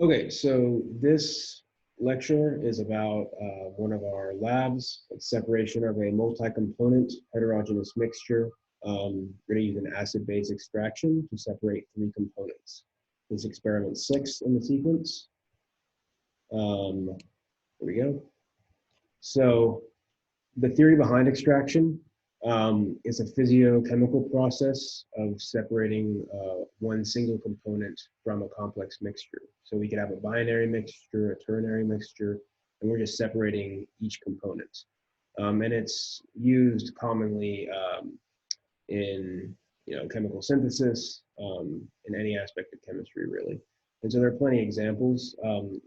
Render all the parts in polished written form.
Okay, so this lecture is about one of our labs. It's separation of a multi-component heterogeneous mixture. We're going to use an acid-base extraction to separate three components. This is experiment 6 in the sequence. Here we go. So the theory behind extraction is a physiochemical process of separating one single component from a complex mixture. So we could have a binary mixture, a ternary mixture, and we're just separating each component. And it's used commonly in chemical synthesis, in any aspect of chemistry, really. And so there are plenty of examples.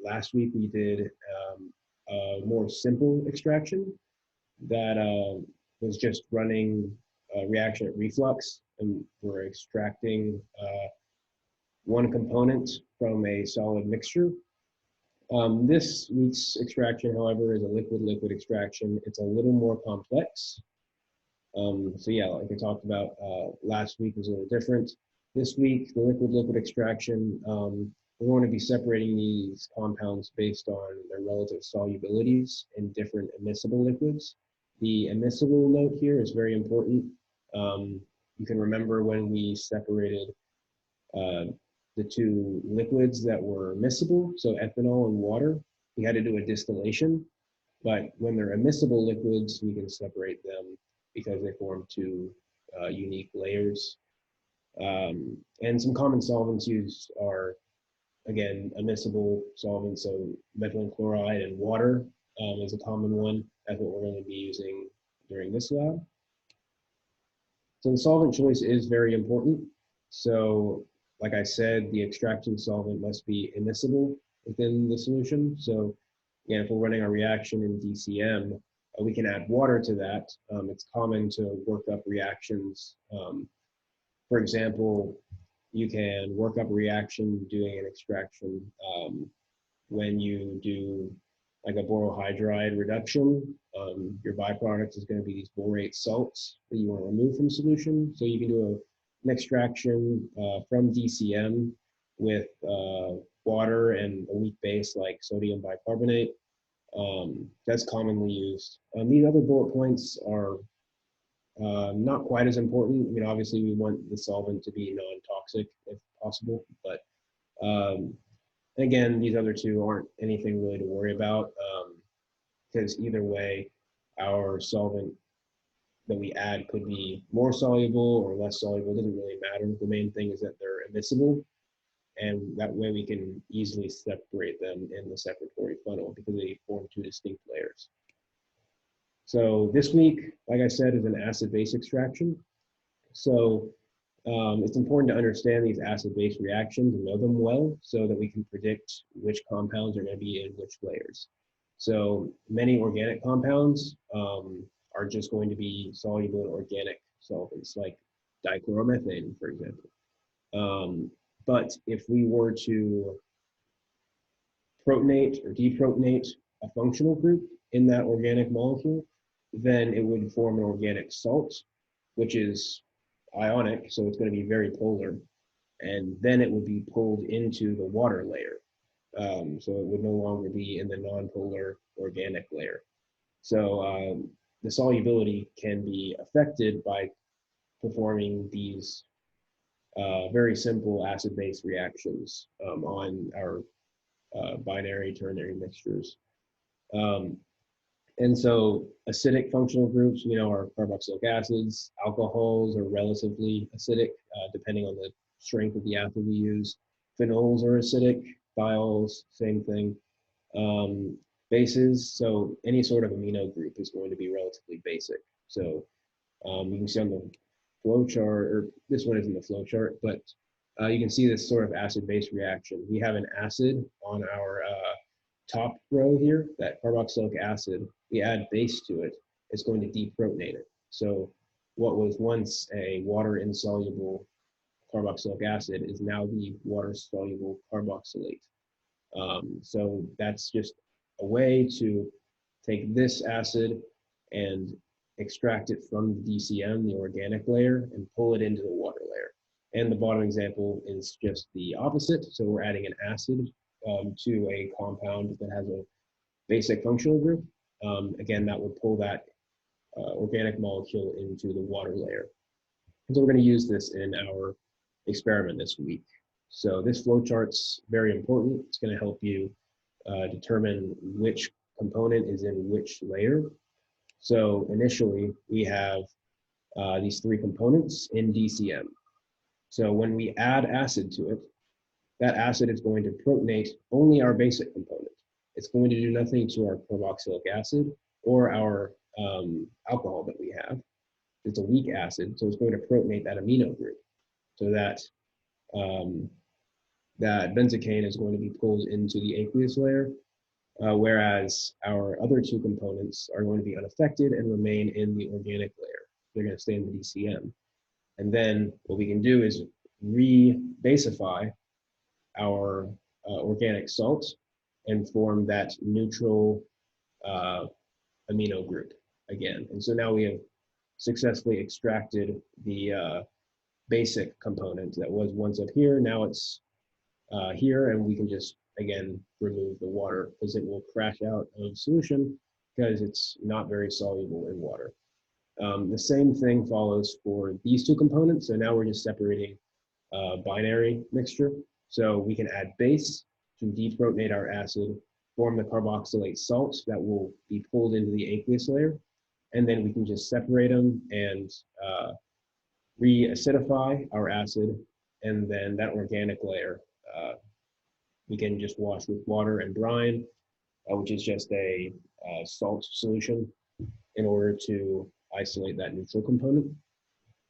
Last week we did a more simple extraction that was just running a reaction at reflux, and we're extracting one component from a solid mixture. This week's extraction, however, is a liquid-liquid extraction. It's a little more complex. So yeah, like I talked about last week was a little different. This week, the liquid-liquid extraction, we're going to be separating these compounds based on their relative solubilities in different immiscible liquids. The immiscible note here is very important. You can remember when we separated the two liquids that were miscible, so ethanol and water, we had to do a distillation. But when they're immiscible liquids, we can separate them because they form two unique layers. And some common solvents used are, again, immiscible solvents, so methylene chloride and water is a common one. That's what we're going to be using during this lab. So the solvent choice is very important. So like I said, the extraction solvent must be immiscible within the solution. So again, if we're running a reaction in DCM, we can add water to that. It's common to work up reactions. For example, you can work up a reaction doing an extraction when you do like a borohydride reduction. Your byproduct is going to be these borate salts that you want to remove from solution. So you can do an extraction from DCM with water and a weak base like sodium bicarbonate. That's commonly used. These other bullet points are not quite as important. I mean, obviously we want the solvent to be non-toxic if possible, but again, these other two aren't anything really to worry about because either way, our solvent that we add could be more soluble or less soluble. It doesn't really matter. The main thing is that they're immiscible, and that way we can easily separate them in the separatory funnel because they form two distinct layers. So this week, like I said, is an acid-base extraction. So it's important to understand these acid-base reactions and know them well so that we can predict which compounds are going to be in which layers. So many organic compounds are just going to be soluble in organic solvents like dichloromethane, for example. But if we were to protonate or deprotonate a functional group in that organic molecule, then it would form an organic salt, which is ionic, so it's going to be very polar, and then it would be pulled into the water layer. So it would no longer be in the nonpolar organic layer. So the solubility can be affected by performing these very simple acid-base reactions on our binary ternary mixtures. And so acidic functional groups, are carboxylic acids. Alcohols are relatively acidic, depending on the strength of the acid we use. Phenols are acidic, thiols, same thing. Bases, so any sort of amino group is going to be relatively basic. So you can see on the flow chart, or this one isn't the flow chart, but you can see this sort of acid-base reaction. We have an acid on our top row here, that carboxylic acid. We add base to it, it's going to deprotonate it. So what was once a water-insoluble carboxylic acid is now the water-soluble carboxylate. So that's just a way to take this acid and extract it from the DCM, the organic layer, and pull it into the water layer. And the bottom example is just the opposite. So we're adding an acid to a compound that has a basic functional group, again, that would pull that organic molecule into the water layer. And so we're going to use this in our experiment this week. So this flowchart's very important. It's going to help you determine which component is in which layer. So initially, we have these three components in DCM. So when we add acid to it, that acid is going to protonate only our basic component. It's going to do nothing to our carboxylic acid or our alcohol that we have. It's a weak acid, so it's going to protonate that amino group. So that that benzocaine is going to be pulled into the aqueous layer, whereas our other two components are going to be unaffected and remain in the organic layer. They're going to stay in the DCM. And then what we can do is re-basify our organic salt and form that neutral amino group again. And so now we have successfully extracted the basic component that was once up here. Now it's here, and we can just, again, remove the water because it will crash out of solution because it's not very soluble in water. The same thing follows for these two components. So now we're just separating binary mixture. So we can add base to deprotonate our acid, form the carboxylate salt that will be pulled into the aqueous layer, and then we can just separate them and re-acidify our acid, and then that organic layer we can just wash with water and brine, which is just a salt solution, in order to isolate that neutral component.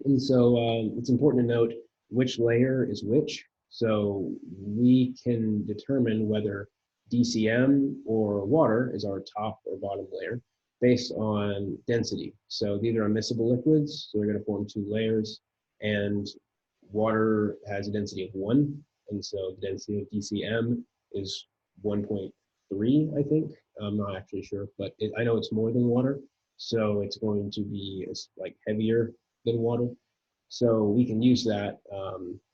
And so it's important to note which layer is which, so we can determine whether DCM or water is our top or bottom layer based on density. So these are immiscible liquids, so they're going to form two layers, and water has a density of 1, and so the density of DCM is 1.3, I think. I'm not actually sure, but I know it's more than water, so it's going to be like heavier than water. So we can use that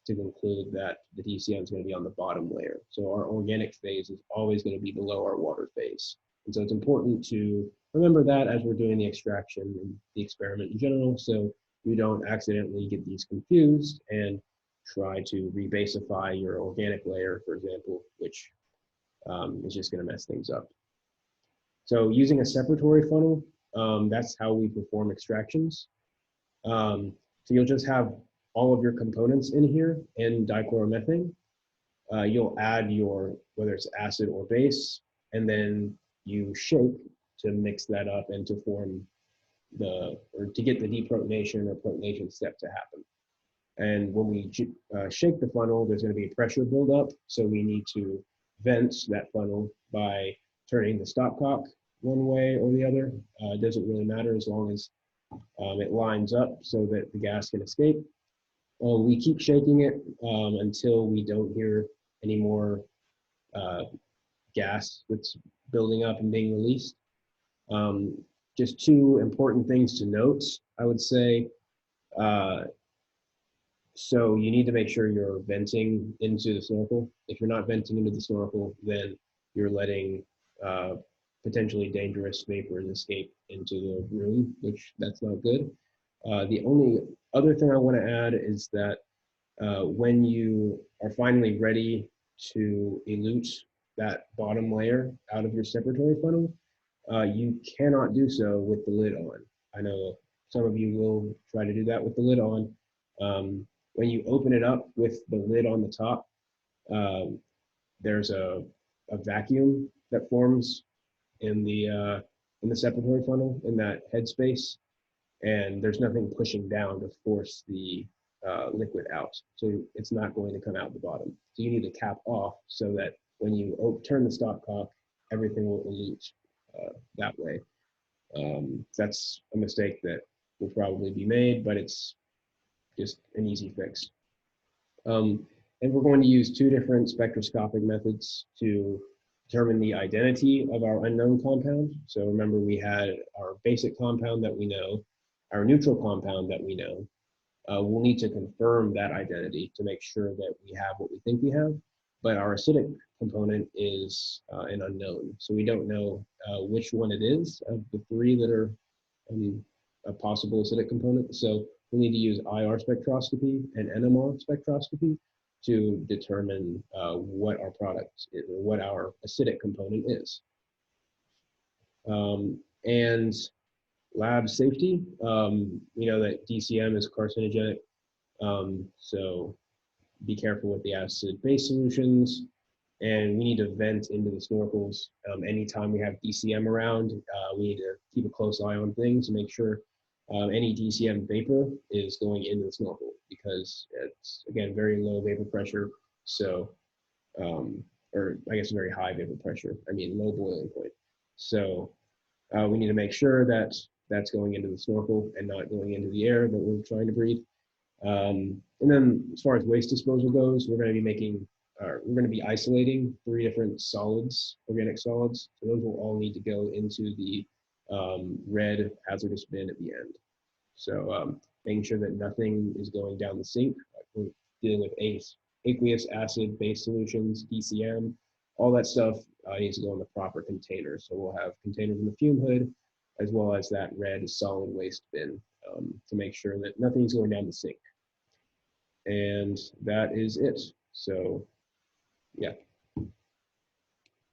to conclude that the DCM is going to be on the bottom layer. So our organic phase is always going to be below our water phase. And so it's important to remember that as we're doing the extraction and the experiment in general, so you don't accidentally get these confused and try to rebasify your organic layer, for example, which is just going to mess things up. So using a separatory funnel, that's how we perform extractions. So you'll just have all of your components in here in dichloromethane. You'll add your, whether it's acid or base, and then you shake to mix that up and to form or to get the deprotonation or protonation step to happen. And when we shake the funnel, there's going to be a pressure buildup. So we need to vent that funnel by turning the stopcock one way or the other. It doesn't really matter as long as it lines up so that the gas can escape. We keep shaking it until we don't hear any more gas that's building up and being released. Just two important things to note, I would say. So you need to make sure you're venting into the snorkel. If you're not venting into the snorkel, then you're letting potentially dangerous vapors escape into the room, which that's not good. The only other thing I want to add is that when you are finally ready to elute that bottom layer out of your separatory funnel, you cannot do so with the lid on. I know some of you will try to do that with the lid on. When you open it up with the lid on the top, there's a vacuum that forms in the separatory funnel, in that headspace, and there's nothing pushing down to force the liquid out. So it's not going to come out the bottom. So you need the cap off so that when you turn the stopcock, everything will elute that way. That's a mistake that will probably be made, but it's just an easy fix. And we're going to use two different spectroscopic methods to determine the identity of our unknown compound. So remember, we had our basic compound that we know, our neutral compound that we know. We'll need to confirm that identity to make sure that we have what we think we have. but our acidic component is an unknown. So we don't know which one it is of the three that are a possible acidic component. So we need to use IR spectroscopy and NMR spectroscopy to determine what our product is, or what our acidic component is. And lab safety, we know that DCM is carcinogenic, so be careful with the acid-base solutions, and we need to vent into the snorkels. Anytime we have DCM around, we need to keep a close eye on things and make sure any DCM vapor is going into the snorkel, because it's, again, very low vapor pressure. So, or I guess very high vapor pressure, low boiling point. So we need to make sure that that's going into the snorkel and not going into the air that we're trying to breathe. And then as far as waste disposal goes, we're going to be isolating 3 different solids, organic solids. So those will all need to go into the red hazardous bin at the end. So making sure that nothing is going down the sink. Like we're dealing with aqueous acid base solutions, DCM, all that stuff needs to go in the proper container. So we'll have containers in the fume hood, as well as that red solid waste bin, to make sure that nothing's going down the sink. And that is it. So, yeah.